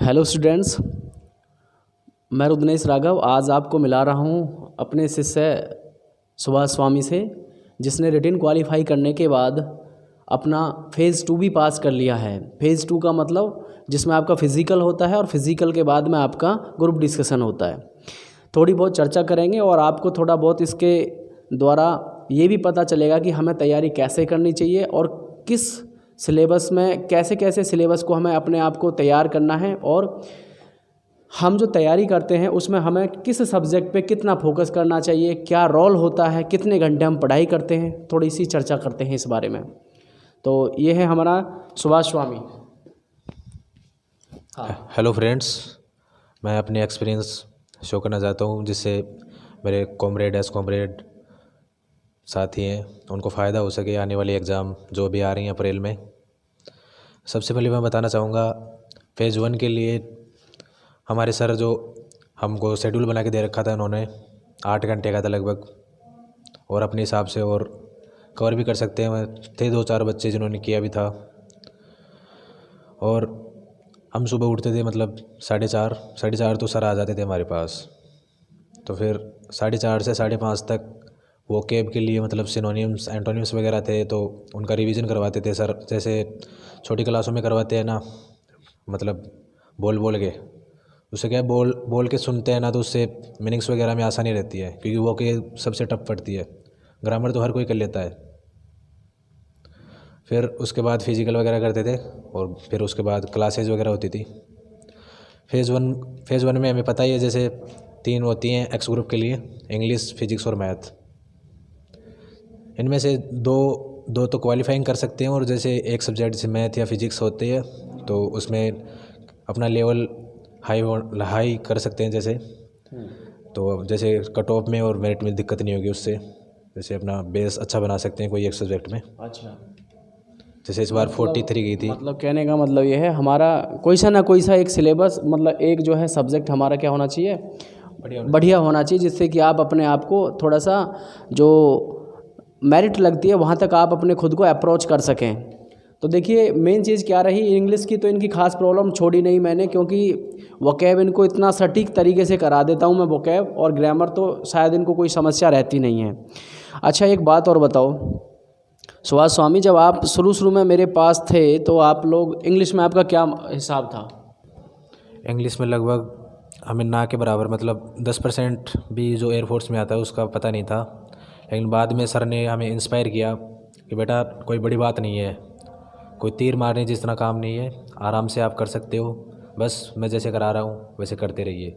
Hello students, मैं रुद्नेश राघव आज आपको मिला रहा हूँ अपने शिष्य सुभाष स्वामी से, जिसने रिटन क्वालिफाई करने के बाद अपना फ़ेज़ 2 भी पास कर लिया है। फ़ेज़ 2 का मतलब जिसमें आपका फ़िज़िकल होता है और फिज़िकल के बाद में आपका ग्रुप डिस्कशन होता है। थोड़ी बहुत चर्चा करेंगे और आपको थोड़ा बहुत इसके द्वारा ये भी पता चलेगा कि हमें तैयारी कैसे करनी चाहिए और किस सिलेबस में कैसे कैसे सिलेबस को हमें अपने आप को तैयार करना है, और हम जो तैयारी करते हैं उसमें हमें किस सब्जेक्ट पे कितना फोकस करना चाहिए, क्या रोल होता है, कितने घंटे हम पढ़ाई करते हैं। थोड़ी सी चर्चा करते हैं इस बारे में। तो ये है हमारा सुभाष स्वामी। हेलो फ्रेंड्स, मैं अपने एक्सपीरियंस शो करना चाहता हूँ, जिससे मेरे कॉमरेड साथी हैं उनको फ़ायदा हो सके आने वाली एग्ज़ाम जो भी आ रही हैं अप्रैल में। सबसे पहले मैं बताना चाहूँगा, फ़ेज़ 1 के लिए हमारे सर जो हमको शेड्यूल बना के दे रखा था, उन्होंने 8 घंटे का था लगभग, और अपने हिसाब से और कवर भी कर सकते हैं। थे 2-4 बच्चे जिन्होंने किया भी था, और हम सुबह उठते थे मतलब 4:30 तो सर आ जाते थे हमारे पास। तो फिर 4:30 से 5:30 तक वो कैब के लिए मतलब सिनोनिम्स एंटोनिम्स वगैरह थे, तो उनका रिवीजन करवाते थे सर। जैसे छोटी क्लासों में करवाते हैं ना, मतलब बोल के, उससे क्या है, बोल के सुनते हैं ना, तो उससे मीनिंग्स वगैरह में आसानी रहती है, क्योंकि वो के सबसे टफ पड़ती है। ग्रामर तो हर कोई कर लेता है। फिर उसके बाद फिज़िकल वगैरह करते थे, और फिर उसके बाद क्लासेज वगैरह होती थी। फ़ेज़ 1 में हमें पता ही है, जैसे 3 होती हैं एक्स ग्रुप के लिए, इंग्लिश, फिजिक्स और मैथ। इनमें से दो तो क्वालिफाइंग कर सकते हैं, और जैसे एक सब्जेक्ट जैसे मैथ या फिजिक्स होते हैं तो उसमें अपना लेवल हाई कर सकते हैं। जैसे तो जैसे कट ऑफ में और मेरिट में दिक्कत नहीं होगी उससे, जैसे अपना बेस अच्छा बना सकते हैं कोई एक सब्जेक्ट में। अच्छा, जैसे इस बार 43 गई थी। मतलब कहने का मतलब ये है, हमारा कोई सा एक सिलेबस, मतलब एक जो है सब्जेक्ट हमारा क्या होना चाहिए, बढ़िया होना चाहिए, जिससे कि आप अपने आप को थोड़ा सा जो मेरिट लगती है वहाँ तक आप अपने खुद को अप्रोच कर सकें। तो देखिए मेन चीज़ क्या रही, इंग्लिश की तो इनकी खास प्रॉब्लम छोड़ी नहीं मैंने, क्योंकि वोकैब इनको इतना सटीक तरीके से करा देता हूँ मैं वोकैब, और ग्रामर तो शायद इनको कोई समस्या रहती नहीं है। अच्छा, एक बात और बताओ सुभाष स्वामी, जब आप शुरू में मेरे पास थे तो आप लोग इंग्लिश में आपका क्या हिसाब था? इंग्लिश में लगभग हमें ना के बराबर, मतलब 10% भी जो एयरफोर्स में आता है उसका पता नहीं था। लेकिन बाद में सर ने हमें इंस्पायर किया कि बेटा कोई बड़ी बात नहीं है, कोई तीर मारने जितना काम नहीं है, आराम से आप कर सकते हो, बस मैं जैसे करा रहा हूँ वैसे करते रहिए।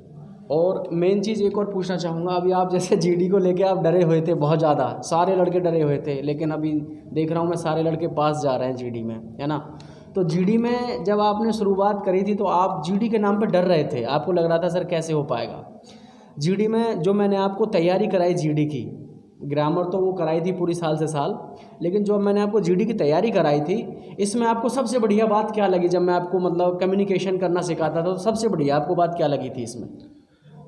और मेन चीज़ एक और पूछना चाहूँगा, अभी आप जैसे जीडी को लेके आप डरे हुए थे बहुत ज़्यादा, सारे लड़के डरे हुए थे, लेकिन अभी देख रहा हूँ मैं सारे लड़के पास जा रहे हैं जीडी में, है ना। तो जीडी में जब आपने शुरुआत करी थी तो आप जीडी के नाम पे डर रहे थे, आपको लग रहा था सर कैसे हो पाएगा। जीडी में जो मैंने आपको तैयारी कराई जीडी की, ग्रामर तो वो कराई थी पूरी साल से साल, लेकिन जो मैंने आपको जीडी की तैयारी कराई थी, इसमें आपको सबसे बढ़िया बात क्या लगी? जब मैं आपको मतलब कम्युनिकेशन करना सिखाता था तो सबसे बढ़िया आपको बात क्या लगी थी इसमें?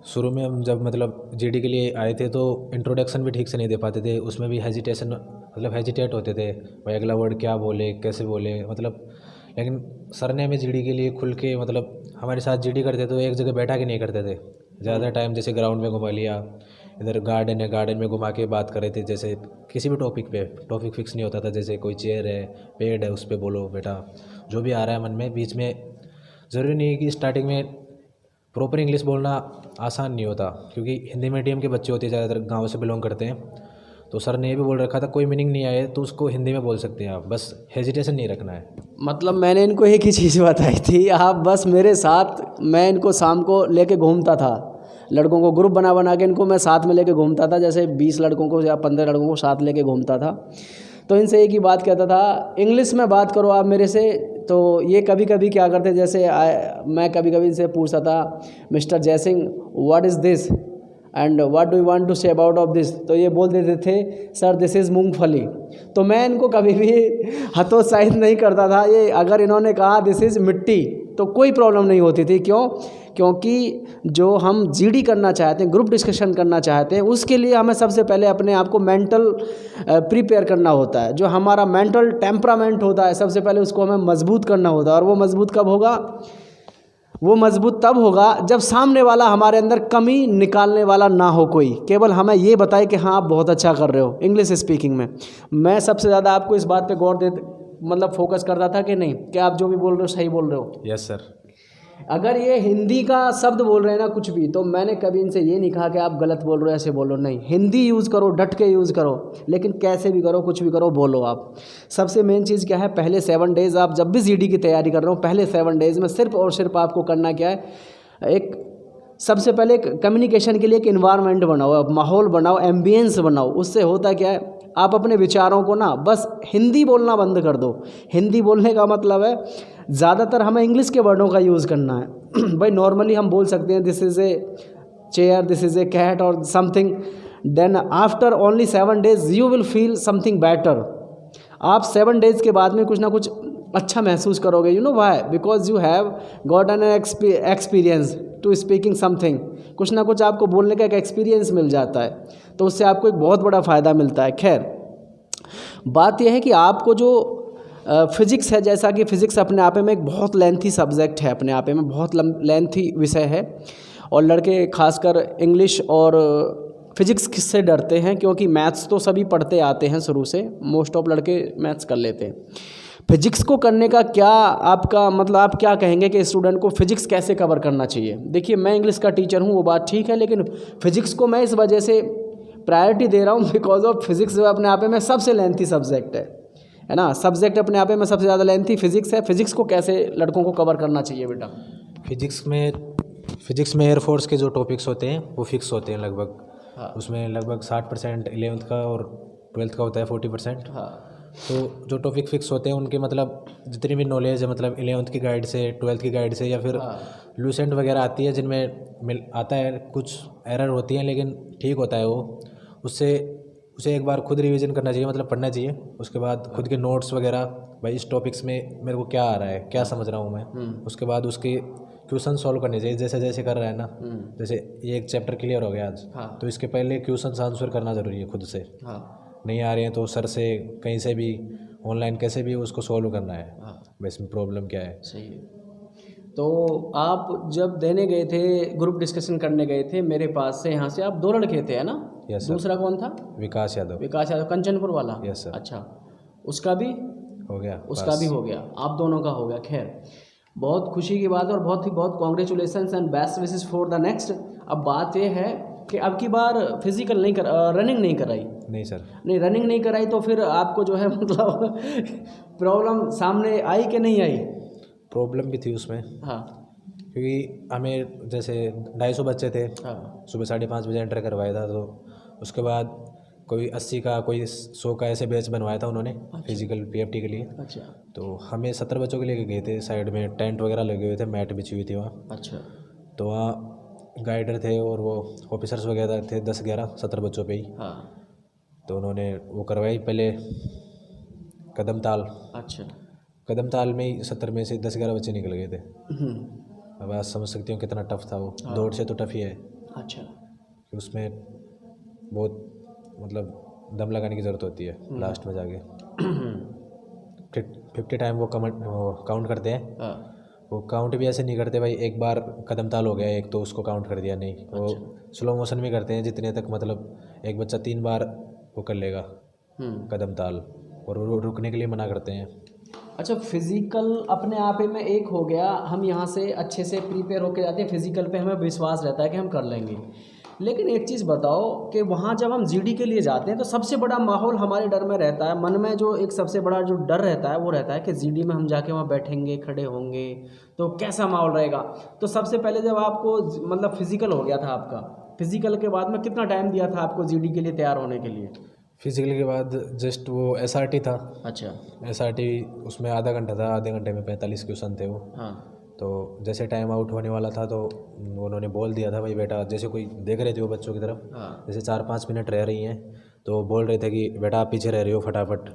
शुरू में हम जब मतलब जीडी के लिए आए थे तो इंट्रोडक्शन भी ठीक से नहीं दे पाते थे, उसमें भी हेजिटेट होते थे, भाई अगला वर्ड क्या बोले, कैसे बोले, मतलब। लेकिन सर ने हमें जीडी के लिए खुल के, मतलब हमारे साथ जीडी करते तो एक जगह बैठा के नहीं करते थे। ज़्यादा टाइम जैसे ग्राउंड में घुमा लिया, इधर गार्डन है, गार्डन में घुमा के बात कर रहे थे, जैसे किसी भी टॉपिक फिक्स नहीं होता था। जैसे कोई चेयर है, पेड़ है, उस पर बोलो बेटा, जो भी आ रहा है मन में। बीच में ज़रूरी नहीं है कि स्टार्टिंग में प्रॉपर इंग्लिश बोलना आसान नहीं होता, क्योंकि हिंदी मीडियम के बच्चे होते हैं, ज़्यादातर गाँव से बिलोंग करते हैं। तो सर ने ये भी बोल रखा था, कोई मीनिंग नहीं आए तो उसको हिंदी में बोल सकते हैं आप, बस हेजिटेशन नहीं रखना है। मतलब मैंने इनको एक ही चीज़ बताई थी, आप बस मेरे साथ, मैं इनको शाम को लेके घूमता था, लड़कों को ग्रुप बना के इनको मैं साथ में लेके घूमता था, जैसे 20 लड़कों को या 15 लड़कों को साथ लेके घूमता था। तो इनसे एक ही बात कहता था, इंग्लिश में बात करो आप मेरे से। तो ये कभी कभी क्या करते, जैसे मैं कभी कभी इनसे पूछता था, mister Jaisingh what is this and what do you want to say about of this, तो ये बोल देते थे सर दिस इज़ मूंगफली। तो मैं इनको कभी भी हतोत्साहित नहीं करता था। ये अगर इन्होंने कहा दिस इज़ मिट्टी तो कोई प्रॉब्लम नहीं होती थी। क्यों? क्योंकि जो हम जीडी करना चाहते हैं, ग्रुप डिस्कशन करना चाहते हैं, उसके लिए हमें सबसे पहले अपने आप को मेंटल प्रिपेयर करना होता है। जो हमारा मेंटल टेम्परामेंट होता है, सबसे पहले उसको हमें मजबूत करना होता है। और वो मजबूत कब होगा? वो मजबूत तब होगा जब सामने वाला हमारे अंदर कमी निकालने वाला ना हो, कोई केवल हमें ये बताए कि हाँ आप बहुत अच्छा कर रहे हो इंग्लिश स्पीकिंग में। मैं सबसे ज़्यादा आपको इस बात पे गौर दे मतलब फोकस करता था कि नहीं कि आप जो भी बोल रहे हो सही बोल रहे हो। Yes sir. अगर ये हिंदी का शब्द बोल रहे हैं ना कुछ भी, तो मैंने कभी इनसे ये नहीं कहा कि आप गलत बोल रहे हो ऐसे बोलो, नहीं, हिंदी यूज़ करो, डट के यूज़ करो, लेकिन कैसे भी करो कुछ भी करो बोलो आप। सबसे मेन चीज़ क्या है, पहले 7 डेज़ आप जब भी जीडी की तैयारी कर रहे हो, पहले 7 डेज़ में सिर्फ और सिर्फ आपको करना क्या है, एक सबसे पहले एक कम्युनिकेशन के लिए एक इन्वायरमेंट बनाओ, माहौल बनाओ, एम्बियंस बनाओ। उससे होता क्या है, आप अपने विचारों को ना बस हिंदी बोलना बंद कर दो। हिंदी बोलने का मतलब है ज़्यादातर हमें इंग्लिश के वर्डों का यूज़ करना है। भाई नॉर्मली हम बोल सकते हैं this is a chair, this is a cat और something, then after only 7 days you will feel something better. आप 7 डेज़ के बाद में कुछ ना कुछ अच्छा महसूस करोगे। You know why? Because you have got an experience to speaking something. कुछ ना कुछ आपको बोलने का एक एक्सपीरियंस मिल जाता है, तो उससे आपको एक बहुत बड़ा फ़ायदा मिलता है। खैर बात यह है कि आपको जो फिज़िक्स है, जैसा कि फ़िज़िक्स अपने आप में एक बहुत लेंथी सब्जेक्ट है, अपने आप में बहुत लेंथी विषय है, और लड़के खासकर इंग्लिश और फिज़िक्स से डरते हैं, क्योंकि मैथ्स तो सभी पढ़ते आते हैं शुरू से, मोस्ट ऑफ लड़के मैथ्स कर लेते हैं। फिजिक्स को करने का क्या आपका मतलब, आप क्या कहेंगे कि स्टूडेंट को फिजिक्स कैसे कवर करना चाहिए? देखिए मैं इंग्लिश का टीचर हूँ, वो बात ठीक है, लेकिन फिजिक्स को मैं इस वजह से प्रायोरिटी दे रहा हूँ बिकॉज ऑफ फिजिक्स अपने आप में सबसे लेंथी सब्जेक्ट है ना। सब्जेक्ट अपने आप में सबसे ज़्यादा लेंथी फिजिक्स है। फिजिक्स को कैसे लड़कों को कवर करना चाहिए बेटा? फिजिक्स में एयरफोर्स के जो टॉपिक्स होते हैं वो फिक्स होते हैं लगभग। हाँ। उसमें लगभग 60% 11th का और 12th का होता है 40%। हाँ। तो जो टॉपिक फिक्स होते हैं उनके मतलब जितनी भी नॉलेज है, मतलब 11th की गाइड से, 12th की गाइड से, या फिर लूसेंट वगैरह आती है जिनमें आता है, कुछ एरर होती हैं लेकिन ठीक होता है वो। उसे एक बार खुद रिवीजन करना चाहिए, मतलब पढ़ना चाहिए। उसके बाद खुद के नोट्स वगैरह, भाई इस टॉपिक्स में मेरे को क्या आ रहा है, क्या समझ रहा हूँ मैं। उसके बाद उसके क्वेश्चन सॉल्व करने चाहिए, जैसे जैसे कर रहा है ना। जैसे ये एक चैप्टर क्लियर हो गया आज, तो इसके पहले क्वेश्चन आंसर करना ज़रूरी है खुद से। नहीं आ रहे हैं तो सर से, कहीं से भी, ऑनलाइन कैसे भी उसको सॉल्व करना है। बस में प्रॉब्लम क्या है। सही है। तो आप जब देने गए थे, ग्रुप डिस्कशन करने गए थे मेरे पास से, यहाँ से आप 2 लड़के थे है ना? Yes sir. दूसरा कौन था? विकास यादव। विकास यादव कंचनपुर वाला? Yes sir. अच्छा, उसका भी हो गया? उसका भी हो गया, आप दोनों का हो गया। खैर बहुत खुशी की बात है और बहुत congratulations and best wishes for the next. अब बात ये है कि अब की बार फिजिकल नहीं रनिंग नहीं कराई? नहीं सर। नहीं, रनिंग नहीं कराई तो फिर आपको जो है मतलब प्रॉब्लम सामने आई कि नहीं आई? प्रॉब्लम भी थी उसमें। हाँ। क्योंकि हमें जैसे 250 बच्चे थे। हाँ। सुबह 5:30 बजे एंटर करवाया था, तो उसके बाद कोई 80 का, कोई 100 का ऐसे बैच बनवाया था उन्होंने। फिजिकल PFT के लिए। अच्छा। तो हमें 70 बच्चों के लिए गए थे। साइड में टेंट वगैरह लगे हुए थे, मैट बिछी हुई थी वहाँ। अच्छा। तो वहाँ गाइडर थे और वो ऑफिसर्स वगैरह थे, 10-11-17 बच्चों पे ही। हाँ। तो उन्होंने वो करवाई पहले कदम ताल। अच्छा। कदम ताल में ही 70 में से 10-11 बच्चे निकल गए थे। अब आप समझ सकते हो कितना टफ था वो। दौड़ से तो टफ ही है। अच्छा। कि उसमें बहुत मतलब दम लगाने की ज़रूरत होती है लास्ट में जाके। 50 टाइम वो काउंट करते हैं। हाँ। वो काउंट भी ऐसे नहीं करते भाई, एक बार कदम ताल हो गया एक तो उसको काउंट कर दिया, नहीं। वो स्लो मोशन में करते हैं, जितने तक मतलब एक बच्चा 3 बार वो कर लेगा कदम ताल, और वो रुकने के लिए मना करते हैं। अच्छा, फिज़िकल अपने आप में एक हो गया, हम यहाँ से अच्छे से प्रिपेयर होकर जाते हैं, फिज़िकल पे हमें विश्वास रहता है कि हम कर लेंगे। लेकिन एक चीज़ बताओ कि वहाँ जब हम जीडी के लिए जाते हैं तो सबसे बड़ा माहौल हमारे डर में रहता है, मन में जो एक सबसे बड़ा जो डर रहता है वो रहता है कि जीडी में हम जाके वहाँ बैठेंगे, खड़े होंगे तो कैसा माहौल रहेगा। तो सबसे पहले जब आपको मतलब फिज़िकल हो गया था आपका, फिज़िकल के बाद में कितना टाइम दिया था आपको जीडी के लिए तैयार होने के लिए? फिजिकल के बाद जस्ट वो SRT था। अच्छा। SRT उसमें आधा घंटा था, आधे घंटे में 45 क्वेश्चन थे वो। हाँ। तो जैसे टाइम आउट होने वाला था तो उन्होंने बोल दिया था, भाई बेटा, जैसे कोई देख रहे थे वो बच्चों की तरफ। हाँ। जैसे 4-5 मिनट रह रही हैं तो बोल रहे थे कि बेटा आप पीछे रह रहे हो, फटाफट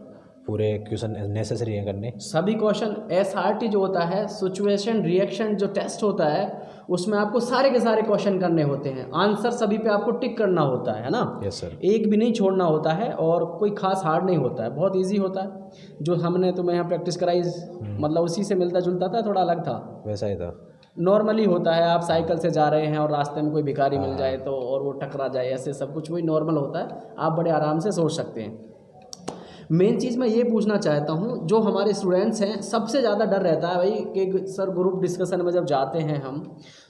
पूरे क्वेश्चन नेसेसरी हैं करने। सभी क्वेश्चन SRT जो होता है, सिचुएशन रिएक्शन जो टेस्ट होता है, उसमें आपको सारे के सारे क्वेश्चन करने होते हैं, आंसर सभी पे आपको टिक करना होता है ना? Yes sir. एक भी नहीं छोड़ना होता है, और कोई खास हार्ड नहीं होता है, बहुत इजी होता है। जो हमने तुम्हें यहाँ प्रैक्टिस कराई मतलब उसी से मिलता जुलता था, थोड़ा अलग था? वैसा ही था। नॉर्मली होता है, आप साइकिल से जा रहे हैं और रास्ते में कोई भिखारी मिल जाए तो और वो टकरा जाए, ऐसे सब कुछ वही नॉर्मल होता है, आप बड़े आराम से सोच सकते हैं। मेन चीज़ मैं ये पूछना चाहता हूँ, जो हमारे स्टूडेंट्स हैं सबसे ज़्यादा डर रहता है भाई कि सर ग्रुप डिस्कशन में जब जाते हैं हम,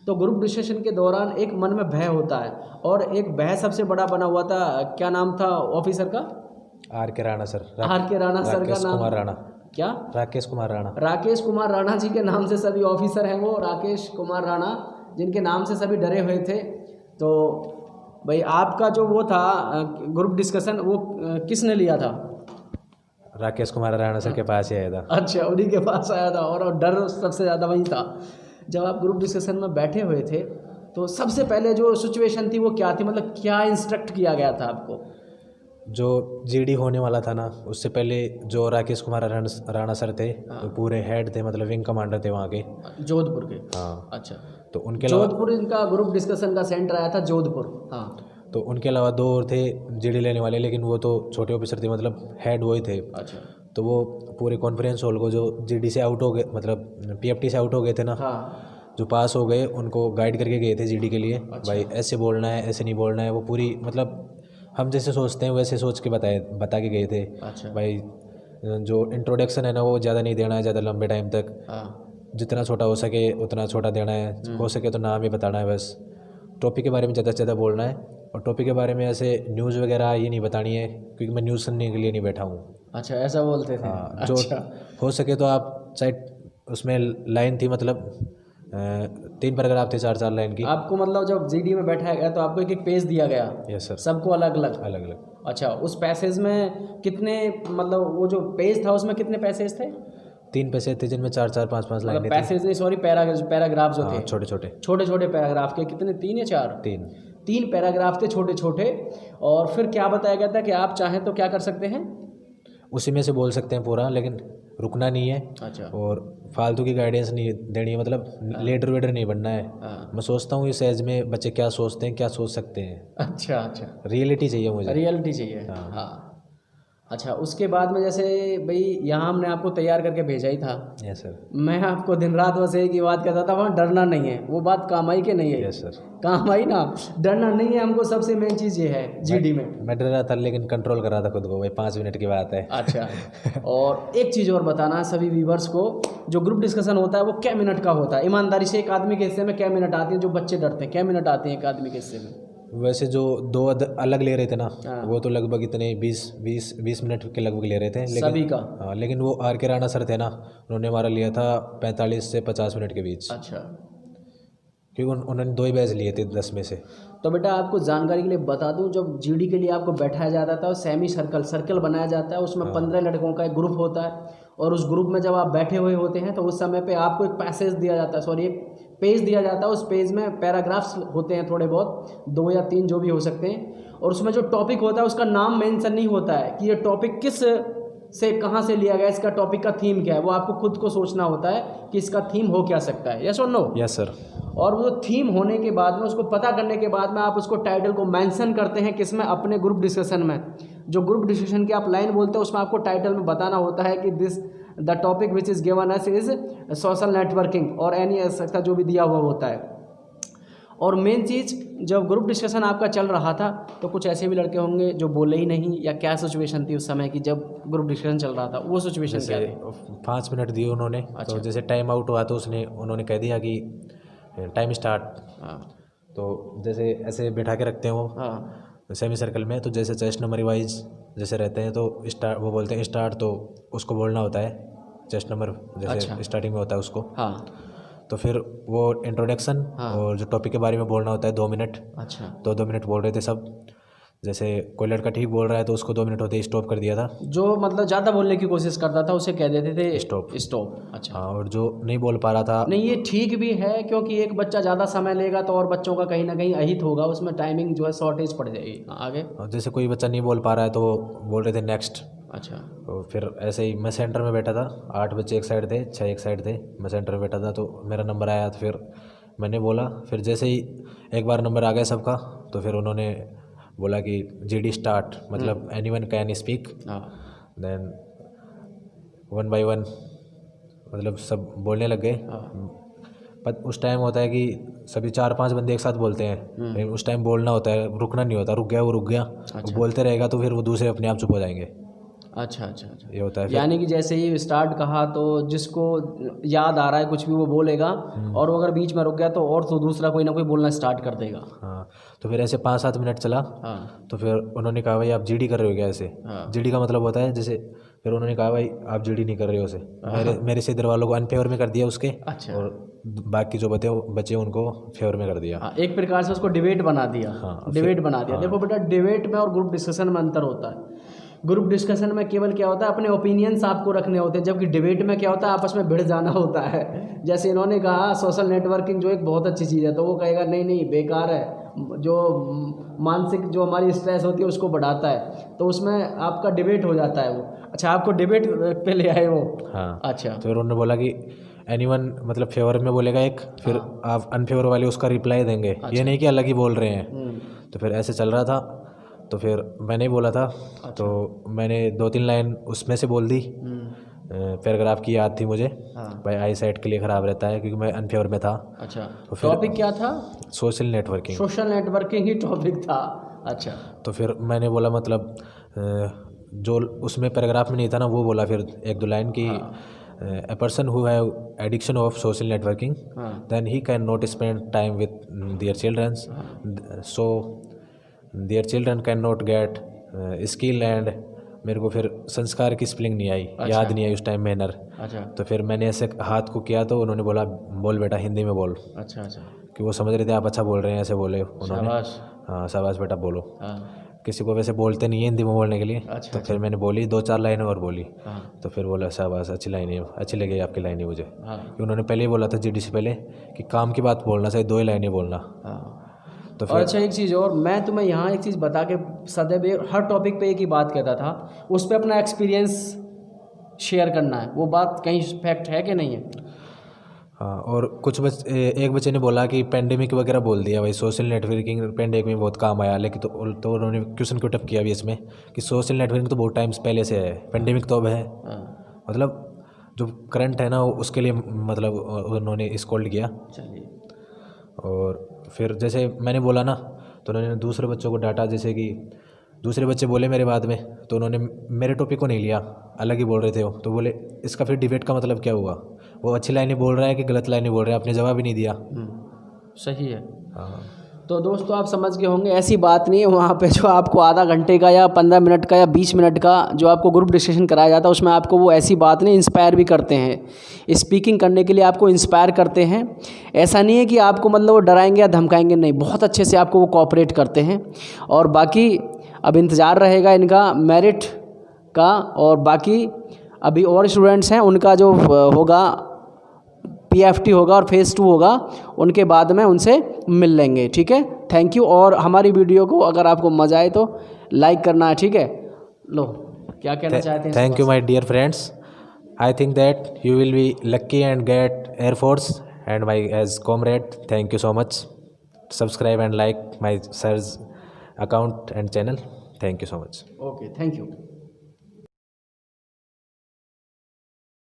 तो ग्रुप डिस्कशन के दौरान एक मन में भय होता है, और एक भय सबसे बड़ा बना हुआ था, क्या नाम था ऑफिसर का? आर के राणा सर। आर के राणा सर का नाम? कुमार राणा। क्या? राकेश कुमार राणा। राकेश कुमार राणा जी के नाम से सभी ऑफिसर हैं, वो राकेश कुमार राणा जिनके नाम से सभी डरे हुए थे। तो भाई आपका जो वो था ग्रुप डिस्कशन, वो किसने लिया था? राकेश कुमार राणा सर के पास ही आया था। अच्छा, उन्हीं के पास आया था, और डर सबसे ज़्यादा वही था। जब आप ग्रुप डिस्कशन में बैठे हुए थे तो सबसे पहले जो सिचुएशन थी वो क्या थी, मतलब क्या इंस्ट्रक्ट किया गया था आपको? जो जीडी होने वाला था ना, उससे पहले जो राकेश कुमार राणा सर थे, वो पूरे हेड थे, मतलब विंग कमांडर थे वहाँ के, जोधपुर के। हाँ। अच्छा, तो उनके जोधपुर इनका ग्रुप डिस्कशन का सेंटर आया था, जोधपुर। हाँ। तो उनके अलावा 2 और थे जीडी लेने वाले, लेकिन वो तो छोटे ऑफिसर थे, मतलब हेड वही थे। अच्छा। तो वो पूरे कॉन्फ्रेंस हॉल को, जो जीडी से आउट हो गए, मतलब पीएफटी से आउट हो गए थे ना, हाँ। जो पास हो गए, उनको गाइड करके गए थे जीडी के लिए। अच्छा। भाई ऐसे बोलना है, ऐसे नहीं बोलना है, वो पूरी मतलब हम जैसे सोचते हैं वैसे सोच के बता के गए थे। अच्छा। भाई जो इंट्रोडक्शन है ना, वो ज़्यादा नहीं देना है, ज़्यादा लंबे टाइम तक। हाँ। जितना छोटा हो सके उतना छोटा देना है, हो सके तो नाम ही बताना है बस। टॉपिक के बारे में ज़्यादा से ज़्यादा बोलना है, और टॉपिक के बारे में ऐसे न्यूज़ वगैरह ये नहीं बतानी है, क्योंकि मैं न्यूज़ सुनने के लिए नहीं बैठा हूँ। अच्छा, ऐसा बोलते थे। हाँ, जो अच्छा। हो सके तो आप चाहे, उसमें लाइन थी, मतलब 3 पैराग्राफ थे, 4 लाइन की। आपको मतलब जब जीडी में बैठाया गया तो आपको एक पेज दिया गया? Yes sir. सबको अलग अलग? अलग अलग। अच्छा, उस पैसेज में कितने, मतलब वो जो पेज था उसमें कितने पैसेज थे? 3 पैसे थे, जिनमें 4 5 5 लाइन थी। पैसेज नहीं, सॉरी, पैराग्राफ जो थे, छोटे छोटे छोटे छोटे पैराग्राफ के कितने, 3 या 4? 3 पैराग्राफ थे छोटे छोटे। और फिर क्या बताया गया था कि आप चाहें तो क्या कर सकते हैं? उसी में से बोल सकते हैं पूरा, लेकिन रुकना नहीं है। अच्छा। और फालतू की गाइडेंस नहीं देनी है, मतलब लीडर वीडर नहीं बनना है। मैं सोचता हूँ इस एज में बच्चे क्या सोचते हैं, क्या सोच सकते हैं। अच्छा अच्छा, रियलिटी चाहिए मुझे। रियलिटी चाहिए। हाँ। अच्छा, उसके बाद में जैसे भाई यहाँ हमने आपको तैयार करके भेजा ही था। Yes sir. मैं आपको दिन रात बस एक ही बात कहता था, वहाँ डरना नहीं है। वो बात काम आई कि नहीं है? Yes sir. काम आई ना? डरना नहीं है हमको, सबसे मेन चीज़ ये है जीडी में। मैं डर रहा था, लेकिन कंट्रोल कर रहा था खुद को, भाई 5 मिनट की बात है। अच्छा। और एक चीज़ और बताना है सभी व्यूवर्स को, जो ग्रुप डिस्कशन होता है वो क्या मिनट का होता है? ईमानदारी से एक आदमी के हिस्से में क्या मिनट आती है? जो बच्चे डरते हैं, क्या मिनट आते हैं एक आदमी के हिस्से में? वैसे जो 2 अलग ले रहे थे ना, वो तो लगभग इतने 20 मिनट के लगभग ले रहे थे, लेकिन सभी का। हाँ, लेकिन वो आर के राणा सर थे ना, उन्होंने हमारा लिया था 45 से 50 मिनट के बीच। अच्छा। क्योंकि उन्होंने 2 ही बैच लिए थे 10 में से। तो बेटा आपको जानकारी के लिए बता दूं, जब जीडी के लिए आपको बैठाया जाता था, सेमी सर्कल बनाया जाता है, उसमें 15 लड़कों का एक ग्रुप होता है, और उस ग्रुप में जब आप बैठे हुए होते हैं तो उस समय पे आपको एक पैसेज दिया जाता है, सॉरी एक पेज दिया जाता है। उस पेज में पैराग्राफ्स होते हैं थोड़े बहुत, 2 या 3 जो भी हो सकते हैं, और उसमें जो टॉपिक होता है उसका नाम मेंशन नहीं होता है कि ये टॉपिक किस से कहाँ से लिया गया, इसका टॉपिक का थीम क्या है। वो आपको खुद को सोचना होता है कि इसका थीम हो क्या सकता है। यस और नो? Yes sir. और वो थीम होने के बाद में, उसको पता करने के बाद में, आप उसको टाइटल को मेंशन करते हैं किसमें? अपने ग्रुप डिस्कशन में। जो ग्रुप डिस्कशन की आप लाइन बोलते हैं उसमें आपको टाइटल में बताना होता है कि this the topic which is given us is social networking, और एनी ऐसा जो भी दिया हुआ होता है। और मेन चीज़, जब ग्रुप डिस्कशन आपका चल रहा था तो कुछ ऐसे भी लड़के होंगे जो बोले ही नहीं, या क्या सिचुएशन थी उस समय की जब ग्रुप डिस्कशन चल रहा था? वो सिचुएशन क्या थी? 5 मिनट दिए उन्होंने। अच्छा। तो जैसे टाइम आउट हुआ तो उन्होंने कह दिया कि टाइम स्टार्ट। हाँ। तो जैसे ऐसे बैठा के रखते हैं वो। हाँ। सेमी सर्कल में, तो जैसे चेस्ट नंबर वाइज जैसे रहते हैं, तो स्टार्ट वो बोलते हैं स्टार्ट, तो उसको बोलना होता है चेस्ट नंबर जैसे। अच्छा। स्टार्टिंग में होता है उसको। हाँ। तो फिर वो इंट्रोडक्शन। हाँ। और जो टॉपिक के बारे में बोलना होता है 2 मिनट। अच्छा। तो 2 मिनट बोल रहे थे सब। जैसे कोई लड़का ठीक बोल रहा है तो उसको 2 मिनट होते ही स्टॉप कर दिया था। जो मतलब ज़्यादा बोलने की कोशिश करता था उसे कह देते थे स्टॉप। अच्छा। हाँ, और जो नहीं बोल पा रहा था, नहीं, ये ठीक भी है, क्योंकि एक बच्चा ज़्यादा समय लेगा तो और बच्चों का कहीं ना कहीं अहित होगा, उसमें टाइमिंग जो है शॉर्टेज पड़ जाएगी। आगे जैसे कोई बच्चा नहीं बोल पा रहा है तो बोल रहे थे नेक्स्ट। अच्छा। तो फिर ऐसे ही मैं सेंटर में बैठा था, 8 बच्चे एक साइड थे, 6 एक साइड थे, मैं सेंटर में बैठा था, तो मेरा नंबर आया तो फिर मैंने बोला। फिर जैसे ही एक बार नंबर आ गया सबका, तो फिर उन्होंने बोला कि जीडी स्टार्ट, मतलब anyone can speak. Then 1 by 1 मतलब सब बोलने लग गए। उस टाइम होता है कि सभी 4-5 बंदे एक साथ बोलते हैं, लेकिन उस टाइम बोलना होता है, रुकना नहीं होता, रुक गया वो रुक गया। वो बोलते रहेगा तो फिर वो दूसरे अपने आप चुप हो जाएंगे। अच्छा अच्छा अच्छा। ये होता है फिर। यानी कि जैसे ही स्टार्ट कहा तो जिसको याद आ रहा है कुछ भी वो बोलेगा, और वो अगर बीच में रुक गया तो और तो दूसरा कोई ना कोई बोलना स्टार्ट कर देगा। हाँ, तो फिर ऐसे 5-7 मिनट चला। हाँ तो फिर उन्होंने कहा भाई आप जीडी कर रहे हो क्या ऐसे? हाँ। जीडी का मतलब होता है जैसे, फिर उन्होंने कहा भाई आप जीडी नहीं कर रहे हो ऐसे। मेरे से इधर वालों को अनफेवर में कर दिया उसके, अच्छा। और बाकी जो बचे उनको फेवर में कर दिया। हाँ, एक प्रकार से उसको डिबेट बना दिया। हाँ, डिबेट बना दिया। देखो बेटा, डिबेट में और ग्रुप डिस्कशन में अंतर होता है। ग्रुप डिस्कशन में केवल क्या होता है, अपने ओपिनियंस आपको रखने होते हैं, जबकि डिबेट में क्या होता है, आपस में भिड़ जाना होता है। जैसे इन्होंने कहा सोशल नेटवर्किंग जो एक बहुत अच्छी चीज़ है, तो वो कहेगा नहीं नहीं बेकार है, जो मानसिक जो हमारी स्ट्रेस होती है उसको बढ़ाता है, तो उसमें आपका डिबेट हो जाता है वो। अच्छा, आपको डिबेट पे ले आए वो। हाँ, अच्छा। तो फिर उन्होंने बोला कि एनीवन मतलब फेवर में बोलेगा एक, फिर आप अनफेवर वाले उसका रिप्लाई देंगे। ये नहीं कि अलग ही बोल रहे हैं। तो फिर ऐसे चल रहा था। तो फिर मैंने ही बोला था। तो मैंने 2-3 लाइन उसमें से बोल दी। पैराग्राफ की याद थी मुझे। भाई आई साइट के लिए ख़राब रहता है, क्योंकि मैं अनफेवर में था। अच्छा, तो फिर टॉपिक क्या था? Social networking. सोशल नेटवर्किंग ही टॉपिक था। अच्छा। तो फिर मैंने बोला मतलब जो उसमें पैराग्राफ में नहीं था ना, वो बोला फिर 1-2 लाइन की a person who have addiction of social networking, then he can not spend time with their children, so their children cannot get skill and मेरे को फिर संस्कार की स्पेलिंग नहीं आई। अच्छा। याद नहीं आई उस टाइम मैनर। अच्छा। तो फिर मैंने ऐसे हाथ को किया तो उन्होंने बोला बोल बेटा हिंदी में बोल। अच्छा अच्छा। कि वो समझ रहे थे आप अच्छा बोल रहे हैं, ऐसे बोले उन्होंने। हाँ, शाबाश बेटा बोलो। किसी को वैसे बोलते नहीं है हिंदी में बोलने के लिए। अच्छा, तो फिर मैंने बोली 2-4 लाइनें और बोली। तो फिर बोला शाबाश, अच्छी लाइनें, अच्छी लगी आपकी लाइनें मुझे। कि उन्होंने पहले ही बोला था जीडी से पहले कि काम की बात बोलना चाहिए, 2 ही लाइनें बोलना। तो फिर अच्छा, एक चीज़ और, मैं तुम्हें यहाँ एक चीज़ बता के सदैव हर टॉपिक पे एक ही बात कहता था, उस पर अपना एक्सपीरियंस शेयर करना है। वो बात कहीं फैक्ट है कि नहीं है? हाँ, और कुछ एक बच्चे ने बोला कि पेंडेमिक वगैरह बोल दिया भाई, सोशल नेटवर्किंग पेंडेमिक में बहुत काम आया, लेकिन तो उन्होंने क्वेश्चन क्यों टप किया अभी इसमें कि सोशल नेटवर्किंग तो बहुत टाइम्स पहले से है, पेंडेमिक तो अब है। मतलब जो करंट है ना उसके लिए मतलब उन्होंने स्कॉल्ड किया। चलिए। और फिर जैसे मैंने बोला ना, तो उन्होंने दूसरे बच्चों को डांटा, जैसे कि दूसरे बच्चे बोले मेरे बाद में, तो उन्होंने मेरे टॉपिक को नहीं लिया, अलग ही बोल रहे थे वो। तो बोले इसका फिर डिबेट का मतलब क्या हुआ? वो अच्छी लाइनें बोल रहा है कि गलत लाइनें बोल रहा है? आपने जवाब ही नहीं दिया। सही है। हाँ। तो दोस्तों आप समझ गए होंगे, ऐसी बात नहीं है वहाँ पे जो आपको आधा घंटे का या 15 मिनट का या 20 मिनट का जो आपको ग्रुप डिस्कशन कराया जाता है, उसमें आपको वो ऐसी बात नहीं, इंस्पायर भी करते हैं, स्पीकिंग करने के लिए आपको इंस्पायर करते हैं। ऐसा नहीं है कि आपको मतलब वो डराएंगे या धमकाएंगे, नहीं, बहुत अच्छे से आपको वो कोऑपरेट करते हैं। और बाकी अब इंतज़ार रहेगा इनका मेरिट का, और बाकी अभी और स्टूडेंट्स हैं उनका जो होगा PFT होगा और फेज़ 2 होगा, उनके बाद में उनसे मिल लेंगे। ठीक है, थैंक यू। और हमारी वीडियो को अगर आपको मज़ा आए तो लाइक करना है। ठीक है, लो क्या कहना चाहते हैं? Thank you my dear friends, I think that you will be lucky and get air force and my age comrade. Thank you so much. Subscribe and like my sir's account and channel. Thank you so much. Okay, thank you.